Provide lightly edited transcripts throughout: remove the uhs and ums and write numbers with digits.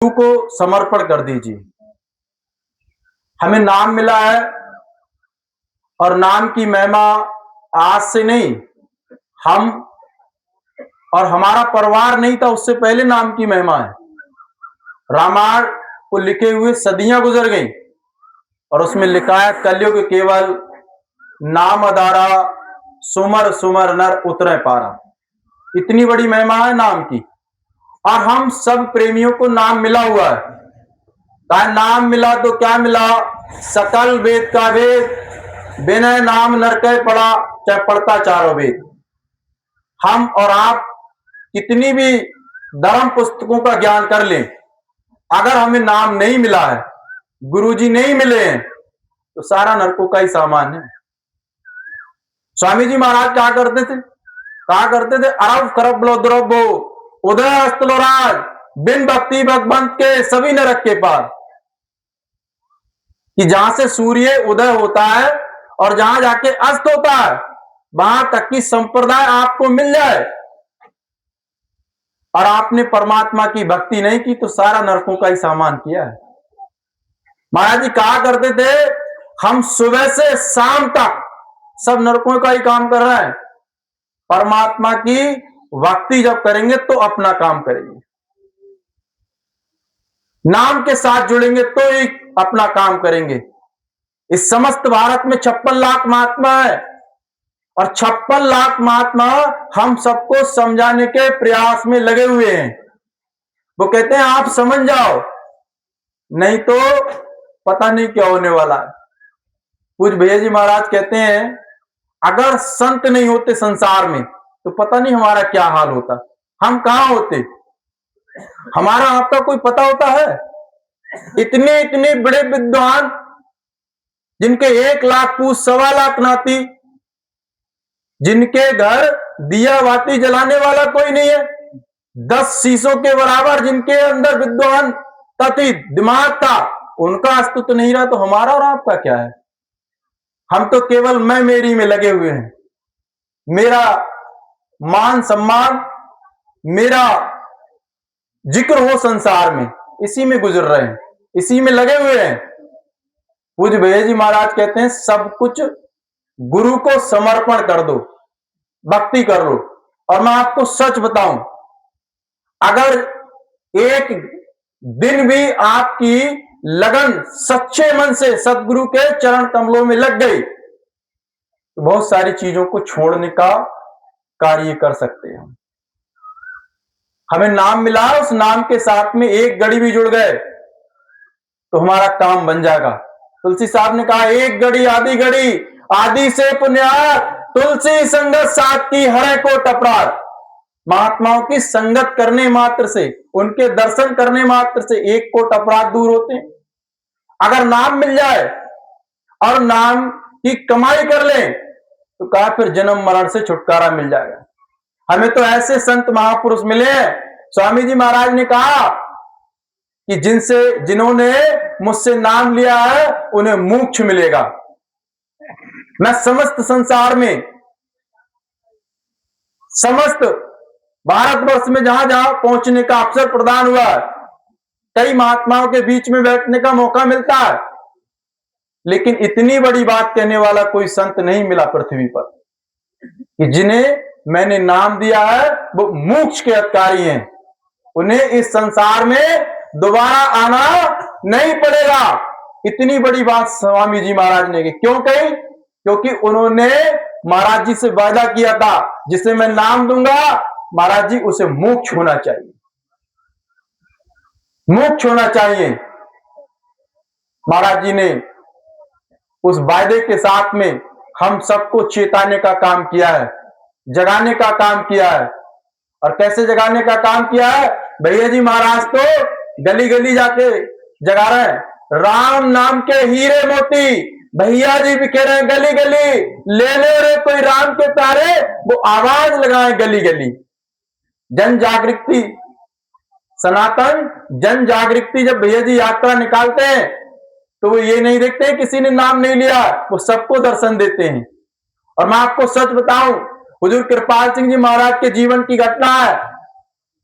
को समर्पण कर दीजिए। हमें नाम मिला है और नाम की महिमा आज से नहीं, हम और हमारा परिवार नहीं था उससे पहले नाम की महिमा है। रामायण को लिखे हुए सदियां गुजर गई और उसमें लिखा है कलयुग केवल नाम अधारा, सुमर सुमर नर उतरे पारा। इतनी बड़ी महिमा है नाम की। और हम सब प्रेमियों को नाम मिला हुआ है। कहा नाम मिला तो क्या मिला? सकल वेद का वेद, बिना नाम नरके पड़ा, चाहे पढ़ता चारों वेद। हम और आप कितनी भी धर्म पुस्तकों का ज्ञान कर लें, अगर हमें नाम नहीं मिला है, गुरुजी नहीं मिले हैं, तो सारा नरकों का ही सामान है। स्वामी जी महाराज क्या करते थे? कहा करते थे अरब खरब लो द्रव्यो उदय अस्तलोराज, बिन भक्ति भगवंत के सभी नरक के पार। कि जहां से सूर्य उदय होता है और जहां जाके अस्त होता है, वहां तक की संप्रदाय आपको मिल जाए और आपने परमात्मा की भक्ति नहीं की, तो सारा नरकों का ही सामान किया है। महाराज जी कहा करते थे हम सुबह से शाम तक सब नरकों का ही काम कर रहे हैं। परमात्मा की भक्ति जब करेंगे तो अपना काम करेंगे, नाम के साथ जुड़ेंगे तो ही अपना काम करेंगे। इस समस्त भारत में 56 लाख महात्मा है और 56 लाख महात्मा हम सबको समझाने के प्रयास में लगे हुए हैं। वो कहते हैं आप समझ जाओ, नहीं तो पता नहीं क्या होने वाला है। पूज्य भैया जी महाराज कहते हैं अगर संत नहीं होते संसार में तो पता नहीं हमारा क्या हाल होता, हम कहां होते, हमारा आपका कोई पता होता है? इतने इतने बड़े विद्वान जिनके 1 लाख पूछ 1.25 लाख नाती, जिनके घर दिया बाती जलाने वाला कोई नहीं है, 10 शीशों के बराबर जिनके अंदर विद्वान तथी दिमाग था, उनका अस्तित्व नहीं रहा, तो हमारा और आपका क्या है? हम तो केवल मैं मेरी में लगे हुए हैं। मेरा मान सम्मान, मेरा जिक्र हो संसार में, इसी में गुजर रहे हैं, इसी में लगे हुए हैं। पूज्य भैया जी महाराज कहते हैं सब कुछ गुरु को समर्पण कर दो, भक्ति कर लो। और मैं आपको सच बताऊं, अगर एक दिन भी आपकी लगन सच्चे मन से सदगुरु के चरण कमलों में लग गई, तो बहुत सारी चीजों को छोड़ने का कार्य कर सकते हैं। हमें नाम मिला, उस नाम के साथ में एक घड़ी भी जुड़ गए तो हमारा काम बन जाएगा। तुलसी साहब ने कहा एक घड़ी आधी घड़ी, आदि से पुण्यात, तुलसी संगत साथ की हरे को टपरार। महात्माओं की संगत करने मात्र से, उनके दर्शन करने मात्र से एक कोट अपराध दूर होते हैं। अगर नाम मिल जाए और नाम की कमाई कर लें तो कहा फिर जन्म मरण से छुटकारा मिल जाएगा। हमें तो ऐसे संत महापुरुष मिले हैं। स्वामी जी महाराज ने कहा कि जिन्होंने मुझसे नाम लिया है उन्हें मोक्ष मिलेगा। मैं समस्त संसार में, समस्त भारतवर्ष में जहां जहां पहुंचने का अवसर प्रदान हुआ है, कई महात्माओं के बीच में बैठने का मौका मिलता है, लेकिन इतनी बड़ी बात कहने वाला कोई संत नहीं मिला पृथ्वी पर कि जिन्हें मैंने नाम दिया है वो मोक्ष के अधिकारी हैं। उन्हें इस संसार में दोबारा आना नहीं पड़ेगा। इतनी बड़ी बात स्वामी जी महाराज ने की। क्यों कही? क्योंकि उन्होंने महाराज जी से वादा किया था जिसे मैं नाम दूंगा महाराज जी उसे मोक्ष होना चाहिए, मोक्ष होना चाहिए। महाराज जी ने उस वायदे के साथ में हम सबको चेताने का काम किया है, जगाने का काम किया है। और कैसे जगाने का काम किया है? भैया जी महाराज तो गली गली जाके जगा रहे हैं। राम नाम के हीरे मोती भैया जी बिखे रहे गली गली, ले ले रे कोई राम के तारे, वो आवाज लगाए गली गली। जन जागृति, सनातन जन जागृति जब भैया जी यात्रा निकालते हैं तो वो ये नहीं देखते किसी ने नाम नहीं लिया, वो सबको दर्शन देते हैं। और मैं आपको सच बताऊं, हुजूर कृपाल सिंह जी महाराज के जीवन की घटना है।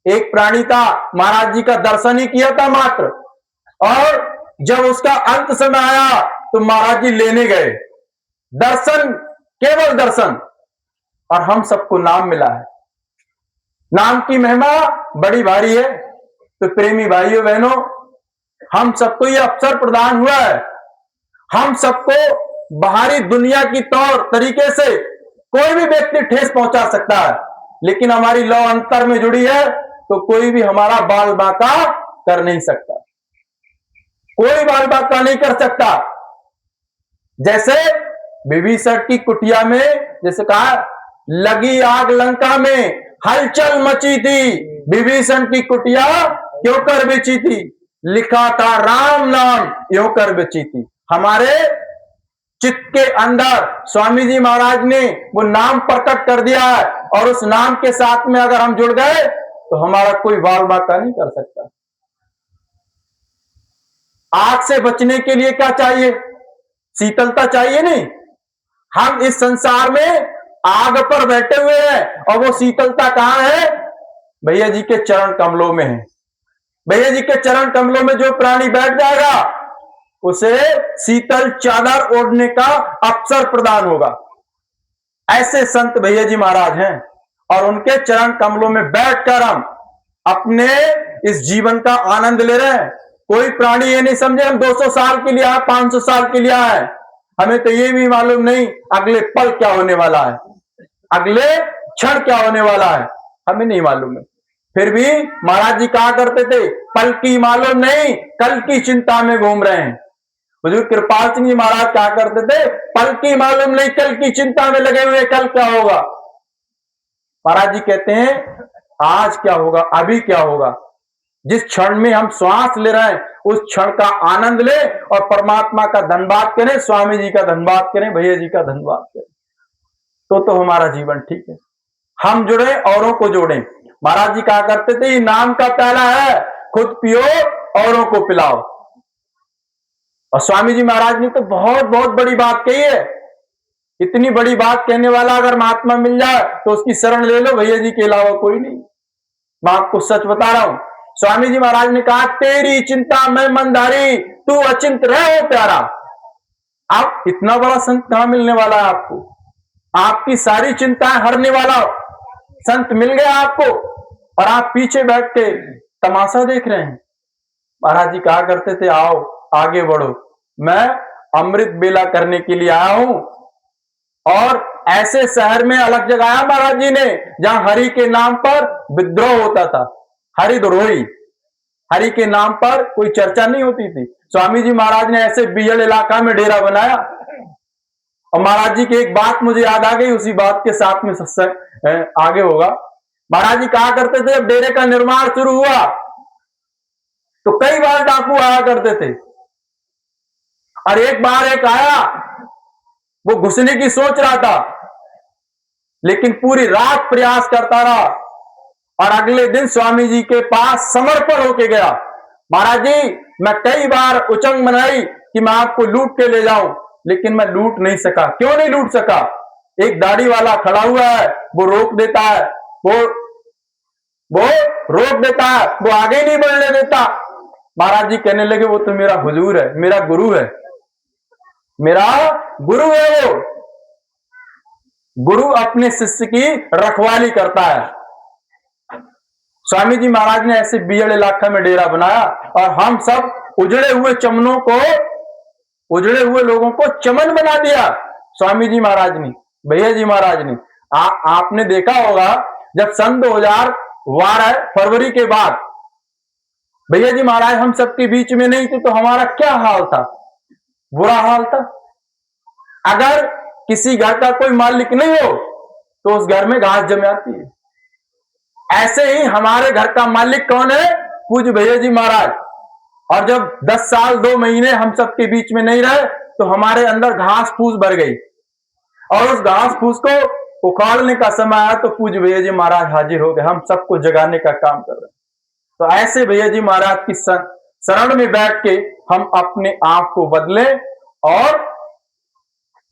एक प्राणी था, महाराज जी का दर्शन ही किया था मात्र, और जब उसका अंत समय आया तो महाराज जी लेने गए, दर्शन, केवल दर्शन, और हम सबको नाम मिला है। नाम की महिमा बड़ी भारी है। तो प्रेमी भाइयों बहनों, हम सबको यह अवसर प्रदान हुआ है। हम सबको बाहरी दुनिया की तौर तरीके से कोई भी व्यक्ति ठेस पहुंचा सकता है, लेकिन हमारी लौ अंतर में जुड़ी है तो कोई भी हमारा बाल बांका कर नहीं सकता, कोई बाल बांका नहीं कर सकता। जैसे विभीषण की कुटिया में, जैसे कहा, लगी आग लंका में हलचल मची थी, विभीषण की कुटिया क्यों कर बेची थी, लिखा था राम नाम यो कर बेची थी। हमारे चित्त के अंदर स्वामी जी महाराज ने वो नाम प्रकट कर दिया है, और उस नाम के साथ में अगर हम जुड़ गए तो हमारा कोई बाल बांका नहीं कर सकता। आग से बचने के लिए क्या चाहिए? शीतलता चाहिए नहीं। हम इस संसार में आग पर बैठे हुए हैं, और वो शीतलता कहां है? भैया जी के चरण कमलों में है। भैया जी के चरण कमलों में जो प्राणी बैठ जाएगा उसे शीतल चादर ओढ़ने का अवसर प्रदान होगा। ऐसे संत भैया जी महाराज हैं, और उनके चरण कमलों में बैठकर हम अपने इस जीवन का आनंद ले रहे हैं। कोई प्राणी ये नहीं समझे हम 200 साल के लिए आए, 500 साल के लिए आए। हमें तो ये भी मालूम नहीं अगले पल क्या होने वाला है, अगले क्षण क्या होने वाला है, हमें नहीं मालूम है। फिर भी महाराज जी कहा करते थे, पल की मालूम नहीं, कल की चिंता में घूम रहे हैं। हुजूर कृपाल सिंह जी महाराज कहा करते थे, पल की मालूम नहीं, कल की चिंता में लगे हुए, कल क्या होगा। महाराज जी कहते हैं, आज क्या होगा, अभी क्या होगा। जिस क्षण में हम श्वास ले रहे हैं उस क्षण का आनंद ले, और परमात्मा का धन्यवाद करें, स्वामी जी का धन्यवाद करें, भैया जी का धन्यवाद करें, तो हमारा जीवन ठीक है। हम जुड़े, औरों को जोड़ें। महाराज जी कहा करते थे, ये नाम का प्याला है, खुद पियो औरों को पिलाओ। और स्वामी जी महाराज ने तो बहुत बहुत बड़ी बात कही है। इतनी बड़ी बात कहने वाला अगर महात्मा मिल जाए तो उसकी शरण ले लो, भैया जी के अलावा कोई नहीं। मैं आपको सच बता रहा हूं, स्वामी जी महाराज ने कहा, तेरी चिंता मैं मंदारी, तू अचिंत रहे प्यारा। आप इतना बड़ा संत कहां मिलने वाला है आपको? आपकी सारी चिंताएं हरने वाला संत मिल गया आपको, और आप पीछे बैठ के तमाशा देख रहे हैं। महाराज जी कहा करते थे, आओ आगे बढ़ो, मैं अमृत बेला करने के लिए आया हूं। और ऐसे शहर में अलग जगाया महाराज जी ने जहां हरि के नाम पर विद्रोह होता था, हरिद्रोही, हरि के नाम पर कोई चर्चा नहीं होती थी। स्वामी जी महाराज ने ऐसे बिजड़ इलाका में डेरा बनाया। और महाराज जी की एक बात मुझे याद आ गई, उसी बात के साथ में सत्संग आगे होगा। महाराज जी कहा करते थे, जब डेरे का निर्माण शुरू हुआ तो कई बार डाकू आया करते थे, और एक बार एक आया, वो घुसने की सोच रहा था, लेकिन पूरी रात प्रयास करता रहा, और अगले दिन स्वामी जी के पास समर्पण होके गया। महाराज जी, मैं कई बार उचंग बनाई कि मैं आपको लूट के ले जाऊं, लेकिन मैं लूट नहीं सका। क्यों नहीं लूट सका? एक दाढ़ी वाला खड़ा हुआ है, वो रोक देता है, वो रोक देता है, वो आगे नहीं बढ़ने देता। महाराज जी कहने लगे, वो तो मेरा हुजूर है, मेरा गुरु है, मेरा गुरु है। वो गुरु अपने शिष्य की रखवाली करता है। स्वामी जी महाराज ने ऐसे बिजड़ इलाका में डेरा बनाया, और हम सब उजड़े हुए चमनों को, उजड़े हुए लोगों को चमन बना दिया स्वामी जी महाराज ने, भैया जी महाराज ने। आपने देखा होगा, जब सन 2012 फरवरी के बाद भैया जी महाराज हम सबके बीच में नहीं थे तो हमारा क्या हाल था? बुरा हाल था। अगर किसी घर का कोई मालिक नहीं हो तो उस घर में घास जम जाती है। ऐसे ही हमारे घर का मालिक कौन है? पूज्य भैया जी महाराज। और जब 10 साल 2 महीने हम सबके बीच में नहीं रहे तो हमारे अंदर घास फूस भर गई, और उस घास फूस को उखाड़ने का समय आया तो पूज्य भैया जी महाराज हाजिर हो गए, हम सबको जगाने का काम कर रहे हैं। तो ऐसे भैया जी महाराज की शरण में बैठ के हम अपने आप को बदलें और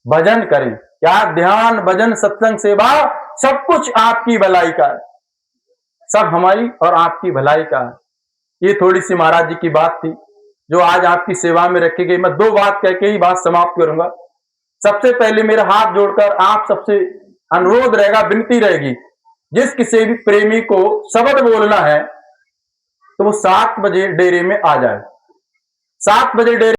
भजन करें। क्या ध्यान, भजन, सत्संग, सेवा, सब कुछ आपकी भलाई का है, सब हमारी और आपकी भलाई का है। ये थोड़ी सी महाराज जी की बात थी जो आज आपकी सेवा में रखी गई। मैं 2 बात कह के ही बात समाप्त करूंगा। सबसे पहले मेरा हाथ जोड़कर आप सबसे अनुरोध रहेगा, विनती रहेगी, जिस किसी भी प्रेमी को शब्द बोलना है तो वो 7 बजे डेरे में आ जाए। 7 बजे डेरे